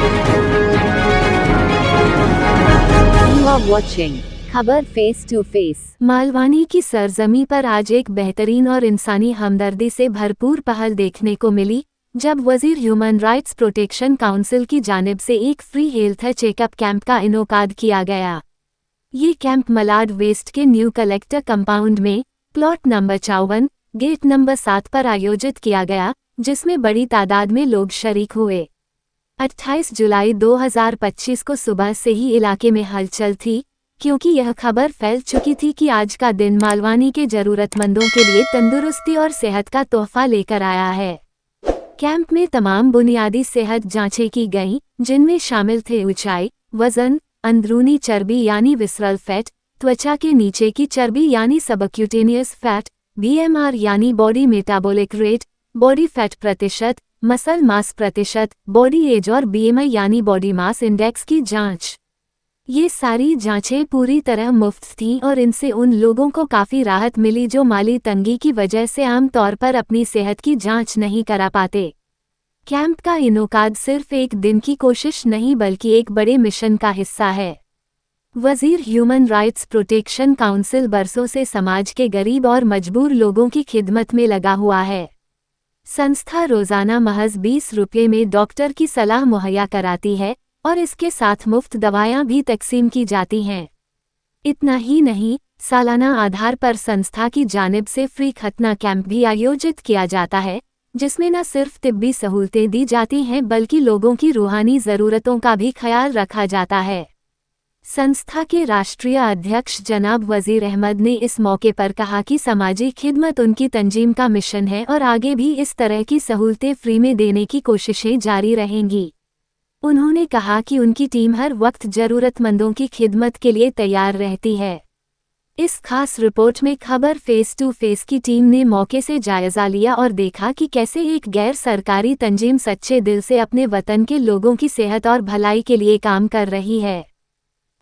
You are watching खबर face to face. Malvani की सरजमी पर आज एक बेहतरीन और इंसानी हमदर्दी से भरपूर पहल देखने को मिली, जब वजीर ह्यूमन राइट्स प्रोटेक्शन काउंसिल की जानिब से एक फ्री हेल्थ चेकअप कैंप का इनोकाद किया गया। ये कैंप मलाड वेस्ट के न्यू कलेक्टर कंपाउंड में प्लॉट नंबर 54, गेट नंबर 7 पर आयोजित किया गया, जिसमें बड़ी तादाद में लोग शरीक हुए। 28 जुलाई 2025 को सुबह से ही इलाके में हलचल थी, क्योंकि यह खबर फैल चुकी थी कि आज का दिन मालवानी के जरूरतमंदों के लिए तंदुरुस्ती और सेहत का तोहफा लेकर आया है। कैंप में तमाम बुनियादी सेहत जांचें की गईं, जिनमें शामिल थे ऊंचाई, वजन, अंदरूनी चर्बी यानी विसरल फैट, त्वचा के नीचे की चर्बी यानी सबक्यूटेनियस फैट, BMR यानी body metabolic rate, body fat प्रतिशत, मसल मास प्रतिशत, बॉडी एज और BMI यानी बॉडी मास इंडेक्स की जांच। ये सारी जांचें पूरी तरह मुफ्त थीं और इनसे उन लोगों को काफ़ी राहत मिली जो माली तंगी की वजह से आम तौर पर अपनी सेहत की जांच नहीं करा पाते। कैंप का इनोकाद सिर्फ एक दिन की कोशिश नहीं बल्कि एक बड़े मिशन का हिस्सा है। वजीर ह्यूमन राइट्स प्रोटेक्शन काउंसिल बरसों से समाज के गरीब और मजबूर लोगों की खिदमत में लगा हुआ है। संस्था रोज़ाना महज 20 रुपये में डॉक्टर की सलाह मुहैया कराती है और इसके साथ मुफ्त दवायां भी तकसीम की जाती हैं। इतना ही नहीं, सालाना आधार पर संस्था की जानिब से फ्री खतना कैंप भी आयोजित किया जाता है, जिसमें न सिर्फ तिब्बी सहूलतें दी जाती हैं बल्कि लोगों की रूहानी ज़रूरतों का भी ख्याल रखा जाता है। संस्था के राष्ट्रीय अध्यक्ष जनाब वजीर अहमद ने इस मौके पर कहा कि समाजी खिदमत उनकी तंजीम का मिशन है और आगे भी इस तरह की सहूलतें फ्री में देने की कोशिशें जारी रहेंगी। उन्होंने कहा कि उनकी टीम हर वक्त ज़रूरतमंदों की खिदमत के लिए तैयार रहती है। इस खास रिपोर्ट में खबर फेस टू फेस की टीम ने मौके से जायज़ा लिया और देखा कि कैसे एक गैर सरकारी तंजीम सच्चे दिल से अपने वतन के लोगों की सेहत और भलाई के लिए काम कर रही है।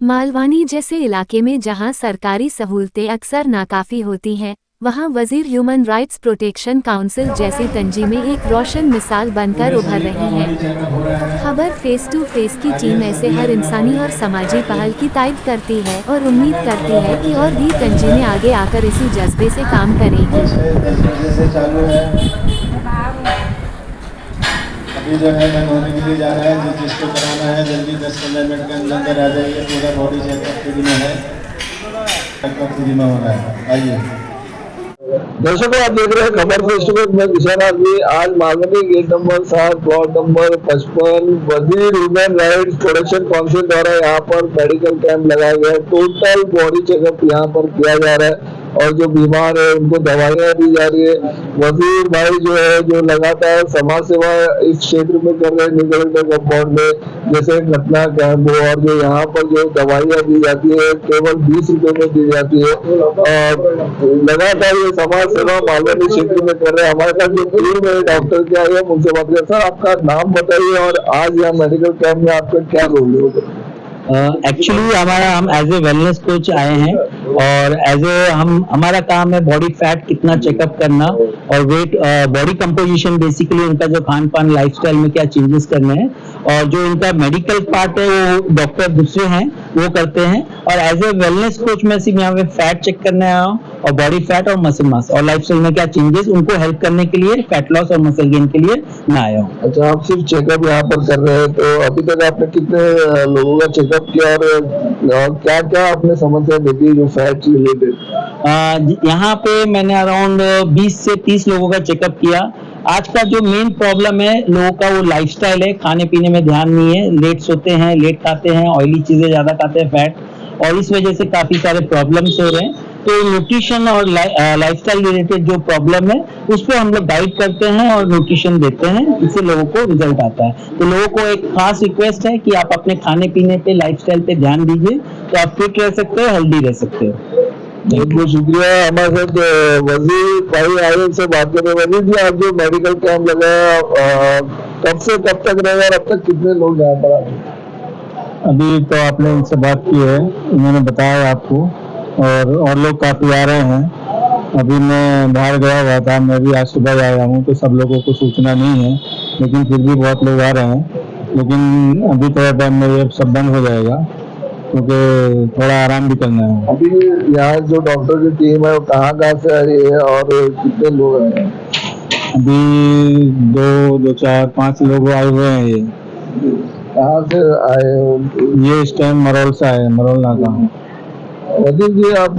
मालवानी जैसे इलाके में जहां सरकारी सहूलतें अक्सर नाकाफ़ी होती हैं, वहां वजीर ह्यूमन राइट्स प्रोटेक्शन काउंसिल जैसी तंजीमें एक रोशन मिसाल बनकर उभर रही हैं। खबर फेस टू फेस की टीम ऐसे हर इंसानी और समाजी पहल की तायद करती है और उम्मीद करती है कि और भी तंजीमें आगे आकर इसी जज्बे से काम करेंगी। अभी जो है मैं होने के लिए जा रहा है, जिसको कराना है जल्दी 10-15 मिनट के अंदर आ जाइए। पूरा बॉडी चेकअप फ्री में है, चेकअप फ्री में हो रहा है। आइए दर्शकों, आप देख रहे हैं खबर फेस टू फेस में किसान आदमी। आज Malvani gate number 7 plot number 55 Wazir human rights protection council द्वारा यहाँ पर मेडिकल कैंप लगाया गया है। टोटल बॉडी चेकअप यहाँ पर किया जा रहा है और जो बीमार है उनको दवाइयाँ दी जा रही है। वजीर भाई जो है जो लगातार समाज सेवा इस क्षेत्र में कर रहे हैं, न्यू कलेक्टर कंपाउंड में, जैसे घटना कैंप हो और जो यहाँ पर जो दवाइयाँ दी जाती है केवल 20 रुपए में दी जाती है और लगातार ये समाज सेवा मालवानी क्षेत्र में कर रहे हैं। हमारे साथ जो टीम है डॉक्टर क्या है उनसे बात करें। सर, आपका नाम बताइए और आज यहाँ मेडिकल कैंप में आपका क्या रोल है? एक्चुअली हम एज ए वेलनेस कोच आए हैं और हमारा काम है बॉडी फैट कितना चेकअप करना और वेट, बॉडी कंपोजिशन, बेसिकली उनका जो खान पान लाइफस्टाइल में क्या चेंजेस करने हैं और जो इनका मेडिकल पार्ट है वो डॉक्टर दूसरे हैं वो करते हैं। और एज ए वेलनेस कोच मैं सिर्फ यहाँ पे फैट चेक करने आया हूँ और बॉडी फैट और मसल मास और लाइफस्टाइल में क्या चेंजेस उनको हेल्प करने के लिए, फैट लॉस और मसल गेन के लिए मैं आया हूँ। अच्छा, आप सिर्फ चेकअप यहाँ पर कर रहे हैं, तो अभी तक आपने कितने लोगों का चेकअप किया और क्या क्या आपने समस्या देखी है जो फैट रिलेटेड? यहाँ पे मैंने अराउंड 20 से 30 लोगों का चेकअप किया। आज का जो मेन प्रॉब्लम है लोगों का वो लाइफस्टाइल है, खाने पीने में ध्यान नहीं है, लेट सोते हैं, लेट खाते हैं, ऑयली चीजें ज्यादा खाते हैं, फैट, और इस वजह से काफी सारे प्रॉब्लम्स हो रहे हैं। तो न्यूट्रिशन और लाइफस्टाइल रिलेटेड जो प्रॉब्लम है उस पर हम लोग गाइड करते हैं और न्यूट्रिशन देते हैं, इससे लोगों को रिजल्ट आता है। तो लोगों को एक खास रिक्वेस्ट है कि आप अपने खाने पीने पे, लाइफस्टाइल पे ध्यान दीजिए, तो आप फिट रह सकते हो, हेल्दी रह सकते हो। बहुत बहुत शुक्रिया। हमारे साथ वजीर भाई आए, उनसे बात करें। वजीर जी, आप जो मेडिकल कैंप लगाया कब से कब तक रहेगा और अब तक कितने लोग यहाँ पर आए? अभी तो आपने इनसे बात की है, उन्होंने बताया आपको, और लोग काफी आ रहे हैं। अभी मैं बाहर गया हुआ था, मैं भी आज सुबह आया हूँ, तो सब लोगों को सूचना नहीं है, लेकिन फिर भी बहुत लोग आ रहे हैं। लेकिन अभी थोड़ा टाइम में ये सब बंद हो जाएगा क्योंकि थोड़ा आराम भी करना है। अभी यहाँ जो डॉक्टर की टीम है वो कहाँ से आ रही है और कितने लोग हैं? अभी 2, 4, 5 लोग आए हुए हैं। ये कहाँ से आए हो? ये इस टाइम मरोल से आए, मरोल नाका। वजीर जी, आप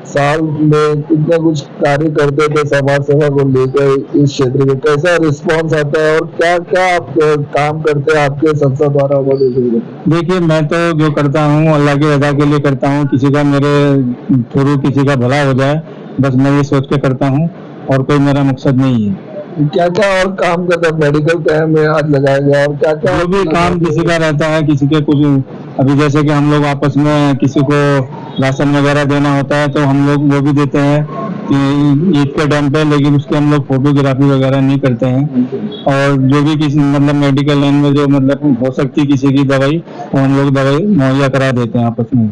साल में कितना कुछ कार्य करते थे समाज सेवा को लेकर इस क्षेत्र में, कैसा रिस्पांस आता है और क्या क्या आप काम करते हैं आपके संस्था द्वारा? देखिए, मैं तो जो करता हूँ अल्लाह की रजा के लिए करता हूँ, किसी का मेरे थ्रू किसी का भला हो जाए, बस मैं ये सोच के करता हूँ और कोई मेरा मकसद नहीं है। क्या क्या और काम करते हैं? मेडिकल कैंप में आज लगाया गया और क्या क्या जो भी काम किसी का रहता है, किसी के कुछ, अभी जैसे कि हम लोग आपस में किसी को राशन वगैरह देना होता है तो हम लोग वो भी देते हैं कि ईद के टाइम पे, लेकिन उसके हम लोग फोटोग्राफी वगैरह नहीं करते हैं। और जो भी किसी मतलब मेडिकल लाइन में जो मतलब हो सकती है किसी की दवाई, वो हम लोग दवाई मुहैया करा देते हैं आपस में।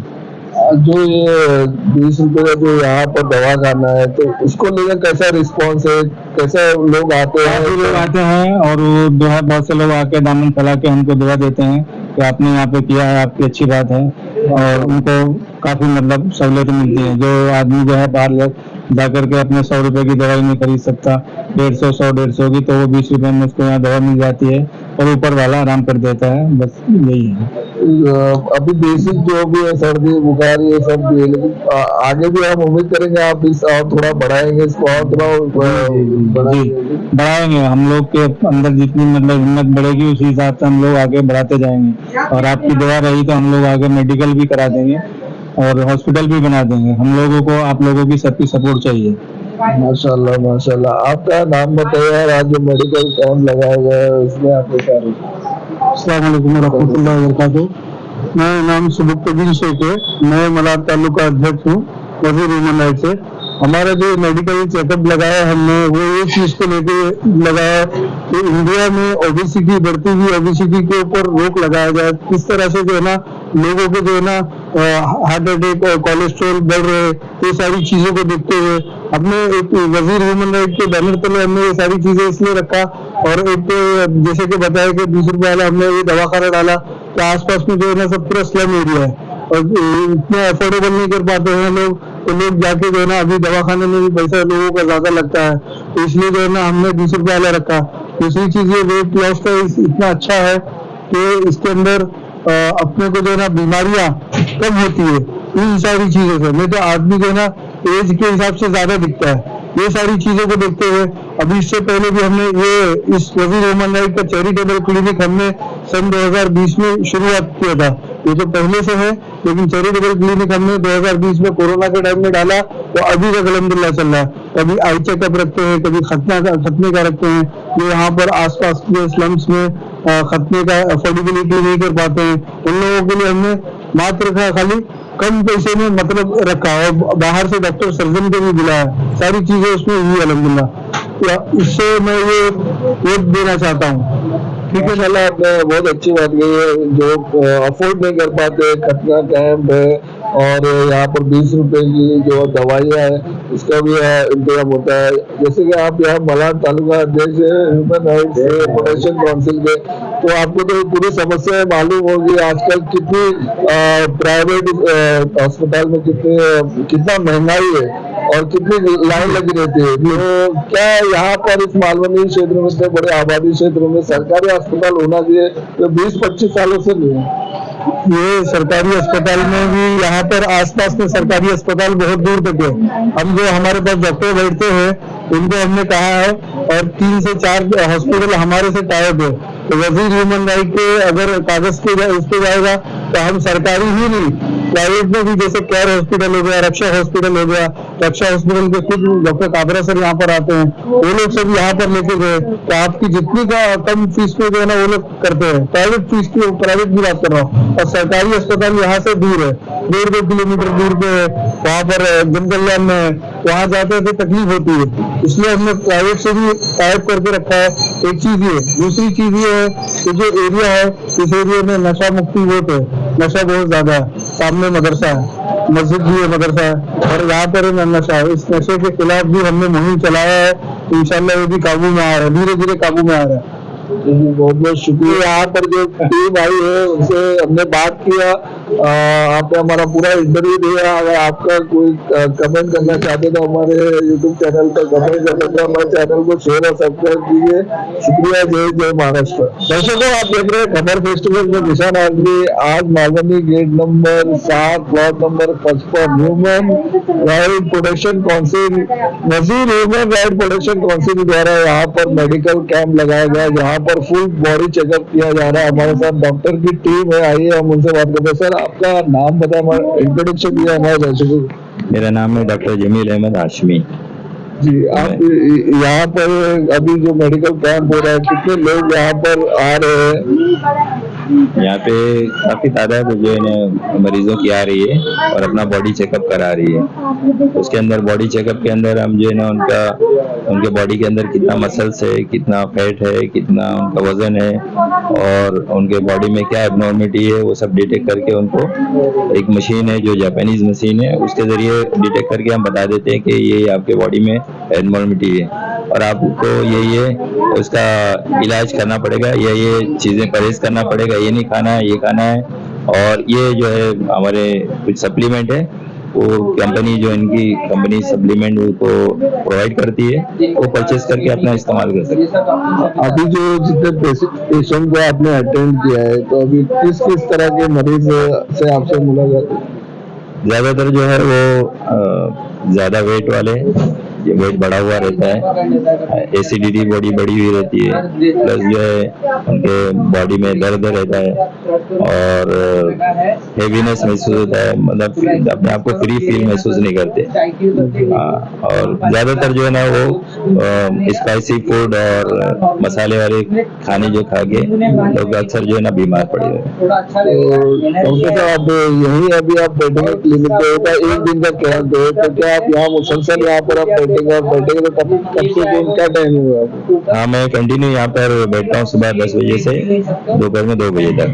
जो ये 20 रुपए का जो यहाँ पर दवा खाना है तो उसको लेकर कैसा रिस्पॉन्स है, कैसे लोग आते हैं? काफी लोग आते हैं और वो जो है बहुत से लोग आके दामन फैला के हमको दुआ देते हैं कि आपने यहाँ पे किया है, आपकी अच्छी बात है, और उनको काफी मतलब सहूलियत मिलती है। जो आदमी जो है बाहर जाकर के अपने 100 रुपए की दवाई नहीं खरीद सकता, 150 की, तो वो 20 रुपए में उसको यहाँ दवा मिल जाती है और ऊपर वाला आराम कर देता है। बस यही है। अभी बेसिक जो भी है, सर्दी बुखार ये सब भी है, लेकिन आगे भी हम उम्मीद करेंगे आप इस और थोड़ा बढ़ाएंगे इसको और थोड़ा बढ़ाएंगे। हम लोग के अंदर जितनी मतलब हिम्मत बढ़ेगी उसी हिसाब से हम लोग आगे बढ़ाते जाएंगे, और आपकी दुआ रही तो हम लोग आगे मेडिकल भी करा देंगे और हॉस्पिटल भी बना देंगे। हम लोगों को आप लोगों की सबकी सपोर्ट चाहिए। माशाल्लाह माशाल्लाह। आपका नाम बताइए यार, आज जो मेडिकल कैंप लगाया गया है उसमें आपको क्या? अस्सलाम वालेकुम रहमतुल्लाहि व बरकातहू। मेरा नाम सुबुद्दीन शेख है, मैं मलार तालुका अध्यक्ष हूँ वजीर ह्यूमन राइट से। हमारा जो मेडिकल चेकअप लगाया हमने वो ये चीज को लेके लगाया कि इंडिया में ओबेसिटी बढ़ती हुई ओबेसिटी के ऊपर रोक लगाया जाए। किस तरह से जो है ना लोगों को जो है ना हार्ट अटैक और कोलेस्ट्रॉल बढ़ रहे, ये सारी चीजों को देखते हुए हमने एक वजीर ह्यूमन राइट के बैनर तले हमने ये सारी चीजें इसलिए रखा। और एक जैसे कि बताया कि 20 रुपए वाला हमने ये दवाखाना डाला कि आसपास में जो है ना सब पूरा स्लम एरिया है और इतना अफोर्डेबल नहीं कर पाते हैं लोग, तो लोग जाके जो है ना अभी दवाखाने में भी पैसा लोगों का ज्यादा लगता है, तो इसलिए जो है ना हमने 20 रुपए वाला रखा। दूसरी चीज ये वेट लॉस का इतना अच्छा है कि इसके अंदर अपने को जो है ना बीमारियां कम होती है इन सारी चीजों से। नहीं तो आदमी जो है ना एज के हिसाब से ज्यादा दिखता है। ये सारी चीजों को देखते हुए अभी इससे पहले भी हमने ये इस वजीर ह्यूमन राइट का चैरिटेबल क्लिनिक हमने सन 2020 में शुरुआत किया था। ये तो पहले से है, लेकिन चैरिटेबल क्लिनिक हमने 2020 में कोरोना के टाइम में डाला, तो अभी तक अल्हम्दुलिल्लाह चल रहा है। कभी आई चेकअप रखते हैं, कभी खतने का रखते हैं, जो यहाँ पर आसपास के स्लम्स में खतने का अफोर्डेबिलिटी नहीं कर पाते हैं, उन लोगों के लिए हमने मात्र खाली कम पैसे में मतलब रखा है। बाहर से डॉक्टर सर्जन को भी बुलाया, सारी चीजें उसमें हुई अल्हम्दुलिल्लाह। इससे मैं ये वोट देना चाहता हूँ। ठीक है सलाह, आपने बहुत अच्छी बात कही है। जो अफोर्ड नहीं कर पाते, खतना कैंप है और यहाँ पर 20 रुपए की जो दवाइयाँ है इसका भी इंतजाम होता है। जैसे कि आप यहाँ मलार तालुका अध्यक्ष ह्यूमन राइट्स प्रोटेक्शन काउंसिल के, तो आपको तो पूरी समस्या मालूम होगी आजकल कितनी प्राइवेट अस्पताल में कितना महंगाई है और कितनी लाइन लगी रहती है। तो क्या यहाँ पर इस मालवनी क्षेत्र में से बड़े आबादी क्षेत्रों में सरकारी अस्पताल होना चाहिए? तो 20-25 सालों से नहीं है। ये सरकारी अस्पताल में भी यहाँ पर आसपास में सरकारी अस्पताल बहुत दूर तक है। हम जो हमारे पास डॉक्टर बैठते हैं उनको हमने कहा है, और 3 से 4 हॉस्पिटल हमारे से टाइप है। तो वजीर ह्यूमन राइट के अगर कागज के इस पे जाएगा तो हम सरकारी ही नहीं, प्राइवेट में भी, जैसे केयर हॉस्पिटल हो गया, रक्षा हॉस्पिटल हो गया, रक्षा हॉस्पिटल के खुद डॉक्टर काबरा सर यहाँ पर आते हैं, वो लोग सब यहाँ पर लेके गए। तो आपकी जितनी का कम फीस में जो है ना वो लोग करते हैं। प्राइवेट फीस की, प्राइवेट की बात कर रहा हूँ। और सरकारी अस्पताल यहाँ से दूर है, 1.5-2 किलोमीटर दूर पे है, वहाँ पर जनकल्याण में है, वहाँ जाते हैं तो तकलीफ होती है। इसलिए हमने प्राइवेट से भी टाइप करके रखा है। एक चीज ये, दूसरी चीज ये है कि जो एरिया है इस एरिया में नशा मुक्ति बहुत है, नशा बहुत ज्यादा है। सामने मदरसा है, मस्जिद भी है, मदरसा है, और यहाँ पर नशा है। इस नशे के खिलाफ भी हमने मुहिम चलाया है। इंशाल्लाह ये भी काबू में आ रहा है, धीरे धीरे काबू में आ रहा है। बहुत बहुत शुक्रिया। यहाँ पर जो टीम आई है उनसे हमने बात किया, आपने हमारा पूरा इंटरव्यू दिया। अगर आपका कोई कमेंट करना चाहते तो हमारे YouTube चैनल पर कमेंट कर सकते हैं। हमारे चैनल को शेयर और सब्सक्राइब कीजिए। शुक्रिया। जय जय महाराष्ट्र। दर्शकों, आप देख रहे हैं खबर फेस्टिवल में किसान आदमी। आज Malvani gate number 7 plot number 55 human right protection council Wazir human right protection council द्वारा यहाँ पर मेडिकल कैंप लगाया गया, जहाँ पर फुल बॉडी चेकअप किया जा रहा है। हमारे साथ डॉक्टर की टीम है, आइए हम उनसे बात करते हैं। सर, आपका नाम बताएं, हमारा इंट्रोडक्शन दिया हमारे दर्शकों को। मेरा नाम है डॉक्टर जमील अहमद हाशमी जी। आप यहाँ पर अभी जो मेडिकल कैंप हो रहा है, कितने लोग यहाँ पर आ रहे हैं? यहाँ पे काफी तादाद जो है ना मरीजों की आ रही है और अपना बॉडी चेकअप करा रही है। उसके अंदर बॉडी चेकअप के अंदर हम जो है ना उनके बॉडी के अंदर कितना मसल्स है, कितना फैट है, कितना उनका वजन है और उनके बॉडी में क्या एबनॉर्मलिटी है, वो सब डिटेक्ट करके उनको एक मशीन है जो जापानीज मशीन है, उसके जरिए डिटेक्ट करके हम बता देते हैं कि ये आपके बॉडी में एबनॉर्मलिटी है और आपको ये उसका इलाज करना पड़ेगा, ये चीजें परहेज करना पड़ेगा, ये नहीं खाना है, ये खाना है। और ये जो है हमारे कुछ सप्लीमेंट है, वो कंपनी जो इनकी कंपनी सप्लीमेंट को प्रोवाइड करती है, वो परचेज करके अपना इस्तेमाल कर सकते हैं। अभी जो जितने पेशेंट को आपने अटेंड किया है, तो अभी किस किस तरह के मरीज से आपसे मुलाकात है? ज्यादातर जो है वो ज्यादा वेट वाले, ये वेट बढ़ा हुआ रहता है, एसिडिटी बॉडी बढ़ी हुई रहती है, प्लस जो है उनके बॉडी में दर्द रहता है और हेवीनेस महसूस होता है, मतलब अपने आप को फ्री फील महसूस नहीं करते। और ज्यादातर जो है ना वो स्पाइसी फूड और मसाले वाले खाने जो खा के लोग अक्सर जो है ना बीमार पड़े हुए हैं। तो आप यही अभी आप बैठेंगे क्लिनिक पे, एक दिन का कैंप है, तो क्या आप यहाँ मुसलसल यहाँ पर आप बैठेंगे तो कब से क्या टाइम हुआ? हाँ, मैं कंटिन्यू यहाँ पर बैठता हूँ सुबह 10 बजे से दोपहर में 2 बजे तक।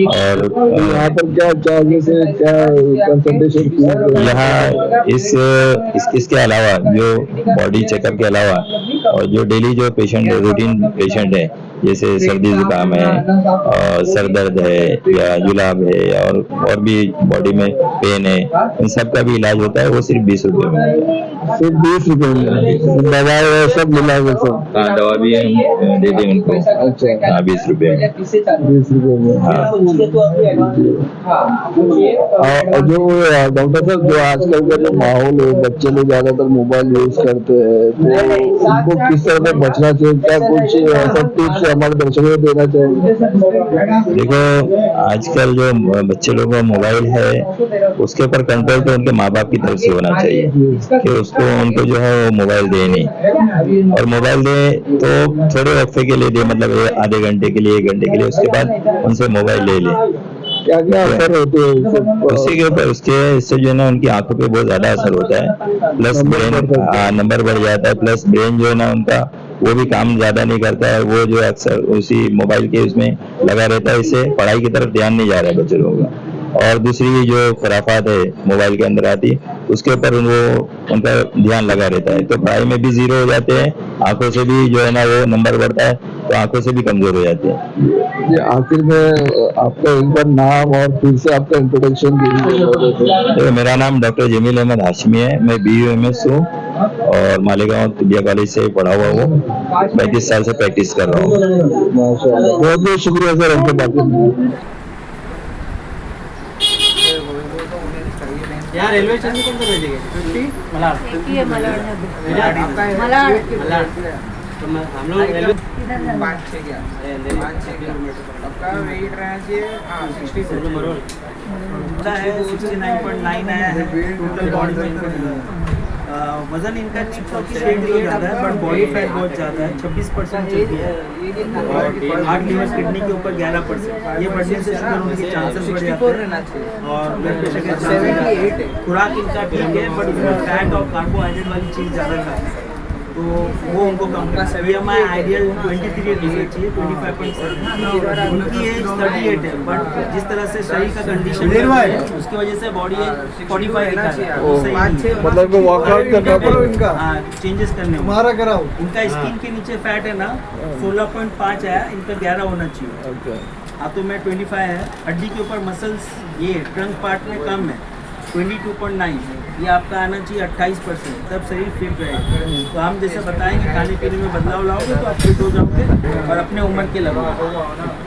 और यहाँ पर क्या चार्जेस है, क्या कंसल्टेशन? यहाँ इसके अलावा जो बॉडी चेकअप के अलावा और जो डेली जो पेशेंट रूटीन पेशेंट है, जैसे सर्दी जुकाम है और सर दर्द है या जुलाब है और भी बॉडी में पेन है, इन सब का भी इलाज होता है। वो सिर्फ 20 रुपए में। सिर्फ 20 रुपए में दवा सब मिला के सब? हाँ, दवा भी हम देते हैं उनको। अच्छा। हाँ, 20 रुपए में। 20 रुपए में। हाँ। और जो डॉक्टर साहब, जो आजकल का जो माहौल है, बच्चे लोग ज्यादातर मोबाइल यूज करते हैं, तो उनको किस तरह से बचना चाहिए? क्या कुछ ऐसा टिप्स हमारे दर्शकों को देना चाहिए? देखो, आजकल जो बच्चे लोगों का मोबाइल है, उसके ऊपर कंट्रोल तो उनके माँ बाप की तरफ से होना चाहिए कि उनको जो है वो मोबाइल दे नहीं, और मोबाइल दे तो थोड़े वक्त के लिए दे, मतलब आधे घंटे के लिए, 1 घंटे के लिए, उसके बाद उनसे मोबाइल ले ले। क्या क्या असर होते हैं उसी के ऊपर? इससे जो है ना उनकी आंखों पे बहुत ज्यादा असर होता है, प्लस ब्रेन नंबर बढ़ जाता है, प्लस ब्रेन जो है ना उनका वो भी काम ज्यादा नहीं करता है, वो जो अक्सर उसी मोबाइल के उसमें लगा रहता है। इससे पढ़ाई की तरफ ध्यान नहीं जा रहा है बच्चे लोगों का। और दूसरी जो खुराफात है मोबाइल के अंदर आती, उसके ऊपर उनका ध्यान लगा रहता है, तो पढ़ाई में भी जीरो हो जाते हैं, आंखों से भी जो है ना वो नंबर बढ़ता है, तो आंखों से भी कमजोर हो जाते हैं। आखिर में आपका एक बार नाम और फिर से आपका इंट्रोडक्शन दीजिए। मेरा नाम डॉक्टर जमील अहमद हाशमी है, मैं BUMS हूँ और मालेगांव तिबिया कॉलेज से पढ़ा हुआ हूँ। 35 साल से प्रैक्टिस कर रहा हूँ। बहुत बहुत शुक्रिया सर हमसे बात करने के लिए। यहाँ रेलवे स्टेशन कौन सा भेजेंगे? मलाड। तो हम लोग रेलवे 5-6 किलोमीटर आपका वेट रहना चाहिए। 69.9 आया है टोटल बॉडी में। वजन इनका 48 किलो ज़्यादा है, बट बॉडी फैट बहुत ज़्यादा है, 26% चलती है और हार्ट लिवर किडनी के ऊपर 11%। ये बढ़ने से शुगर होने के चांसेस बढ़ जाते हैं और ब्लड प्रेशर के चांसेस। खुराक इनका ठीक है, बट इसमें फैट और कार्बोहाइड्रेट वाली चीज़ ज़्यादा खाते हैं, तो वो उनको कम करना। BMI आइडियल 23 होना चाहिए, 25.7। उनकी एज 38 है, बट जिस तरह से शरीर का कंडीशन है उसकी वजह से बॉडी 45 दिखा रहा है, वो सही नहीं है। मतलब को वर्कआउट करना पड़ेगा। हाँ, चेंजेस करने तुम्हारा कराओ। उनका स्किन के नीचे फैट है ना 16.5 है, इनका 11 होना चाहिए। अच्छा हाथों में 25 है, हड्डी के ऊपर मसल्स ये ट्रंक पार्ट में कम है 22.9, ये आपका आना चाहिए 28%, तब शरीर फिट रहेगा। तो हम जैसे बताएंगे खाने पीने में बदलाव लाओगे तो आप फिट हो जाओगे और अपने उम्र के लगोगे।